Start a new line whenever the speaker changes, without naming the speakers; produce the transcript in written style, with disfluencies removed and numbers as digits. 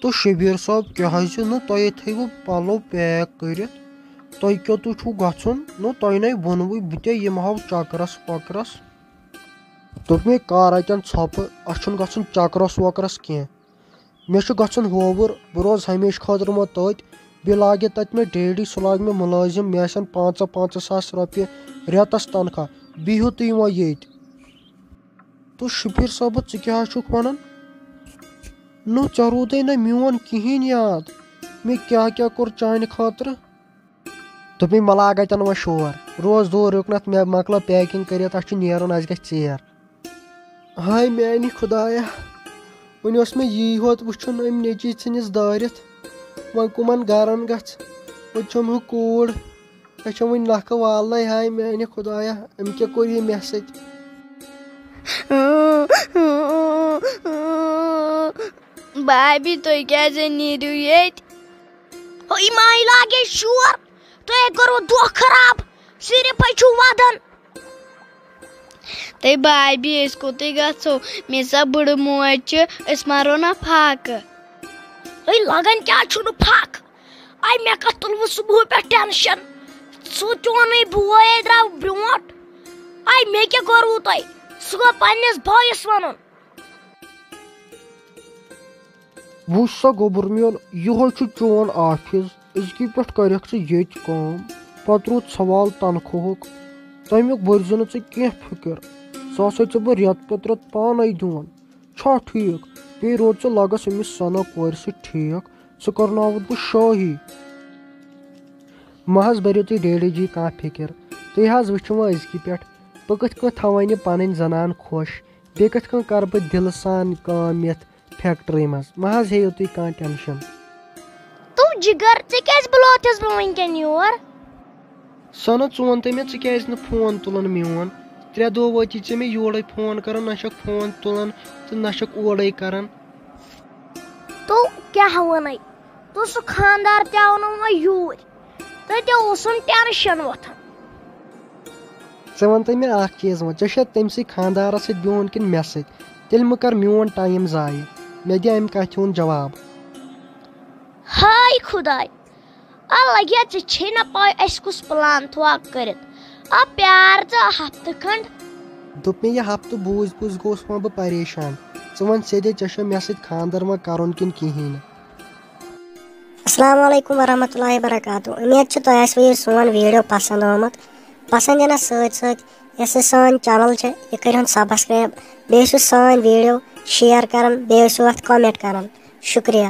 تو شبیر صاحب کیا تھو پلو پیک کرت تہ کیوتھ گھن تہ وونو بہ یمہو چکرس وکرس دوپ مے کر اتن ژھۄپہٕ اَسہِ گژھُن چکرس وکرس کی مے گژھُن ہوور بہ روز ہمیشہ خٲطرٕ وۄنۍ تٔتۍ بیٚیہِ لاگہِ تتہِ مےٚ ڈیڈی سُہ لاگہِ مےٚ مُلٲزِم مےٚ آسن 5 ساس رۄپیہِ رٮ۪تس تنخواہ بِہِو تُہۍ وۄنۍ ییٚتہِ تو شبیر صٲب ژٕ کیٛاہ چھُکھ ونان ژےٚ روٗدے نہٕ میون کِہیٖنۍ یاد مےٚ کیٛاہ کیٛاہ کوٚر چانہِ خٲطرٕ دوٚپمے مہ لاگ اتٮ۪ن وۄنۍ شور روز دوٗر رُکنتھ مےٚ مۄکلٲو پیکِنگ کٔرِتھ اَسہِ چھُ نیرُن اَسہِ گژھِ ژیر ہاے میانہِ خۄدایا وۄنۍ اوس مےٚ یی ہوت وٕچھُن أمۍ نیٚچی ژھٕنِس دٲرِتھ وۄنۍ کٕمن گرن گژھِ وۄنۍ چھُم ہُہ کوٗر مےٚ چھم وۄنۍ نکھٕ والنَے ہاے میانہِ خۄدایا أمۍ کیٛاہ کوٚر یہِ مےٚ سۭتۍ
بھابی تُہۍ کیٛازِ نیٖرِو ییٚتہِ ہٕے ماے لاگے شور تۄہے کوٚروٕ دۄہ خراب صرف چھُو ودان تہٕ بھابی أسۍ کوٚتٕے گژھو مےٚ سا بٕڑٕ موج چھِ أسۍ مارو نا پھاکہٕ ہٕے لگان کیٛاہ چھُنہٕ پھاکہٕ آے مےٚ کتھ تُلوٕ صبحٲے پٮ۪ٹھ ٹٮ۪نشن سُہ چونٕے بوے درٛاو برٛونٛٹھ آے مےٚ کیٛاہ کوٚروٕ تۄہہِ سُہ گوٚو پننِس بٲیِس ونُن
وٕچھ سا گوٚبُر میون یِہوے چھُ چون آفِس أزکہِ پٮ۪ٹھ کَرٮ۪کھ ژٕ ییٚتہِ کٲم پتہٕ روٗد سوال تنخواہُک تمیُک بٔرزِ نہٕ ژٕ کینٛہہ فِکر سُہ ہسا ژےٚ بہٕ رٮ۪تہٕ پتہٕ رٮ۪تہٕ پانے دِوان چھا ٹھیٖک بیٚیہِ روٗد ژٕ لگس أمِس سنا کورِ سۭتۍ ٹھیٖک ژٕ کرناوتھ بہٕ شٲہی مہ حظ بٔرِو تُہۍ ڈیڈی جی کانٛہہ فِکر تُہۍ حظ وٕچھِو وۄنۍ أزکہِ پٮ۪ٹھ بہٕ کِتھ کٔنۍ تھاوَن یہِ پنٕنۍ زنان خۄش بیٚیہِ کِتھ کٔنۍ کرٕ بہٕ دِلہٕ سان کٲم یتھ فیکٹری منٛز مہ حظ ہیٚیِو تُہۍ کانٛہہ ٹٮ۪نشن
تو جگر ژےٚ کیٛازِ بُلوتھس بہٕ وٕنکٮ۪ن یور
سنا ژٕ وَن تہٕ مےٚ ژٕ کیٛازِ نہٕ فون تُلان میون 3 دۄہ وٲتی ژےٚ مےٚ یورے فون کران نہ چھکھ فون تُلان تہٕ نہ چھکھ اورے کران
تو کیٛاہ وَنَے تو سُہ خانٛدار تہِ آو نہٕ وۄنۍ یوٗرۍ تَتہِ اوسُم ٹٮ۪نشن وۄتھان
ژٕ وَن تہٕ مےٚ اکھ چیٖز وۄنۍ ژےٚ چھا تٔمسٕے خانٛدارس سۭتۍ بِہُن کِنہٕ مےٚ سۭتۍ تیٚلہِ مہ کر میون ٹایم ضایہِ مےٚ دِ امہِ کتھِ ہُنٛد جواب
ہاے خۄداے لگیا ژےٚ چھے نہ پاے اَسہِ کُس پلان تھوٚو کٔرِتھ پیار ژٕ ہفتہٕ کھنٛڈ
دوٚپ مےٚ یہِ ہفتہٕ بوٗزۍ بوٗزۍ گوٚوُس وۄنۍ بہٕ پریشان ژٕ وَن سیٚدے ژےٚ چھا مےٚ سۭتۍ خانٛدر وۄنۍ کرُن کِنہٕ کِہیٖنۍ نہٕ
السلام علیکم ورحمتہ اللہ وبرکاتہ امید چھِ تۄہہِ آسوٕ یہِ سون ویٖڈیو پسنٛد آمُت پسنٛد یِنس سۭتۍ سۭتۍ یۄس یہِ سٲنۍ چینل چھِ یہِ کٔرۍہُن سبسکرایب بیٚیہِ ٲسِو سٲنۍ ویٖڈیو شیر کران بیٚیہِ ٲسِو اتھ کمنٹ کران شُکریہ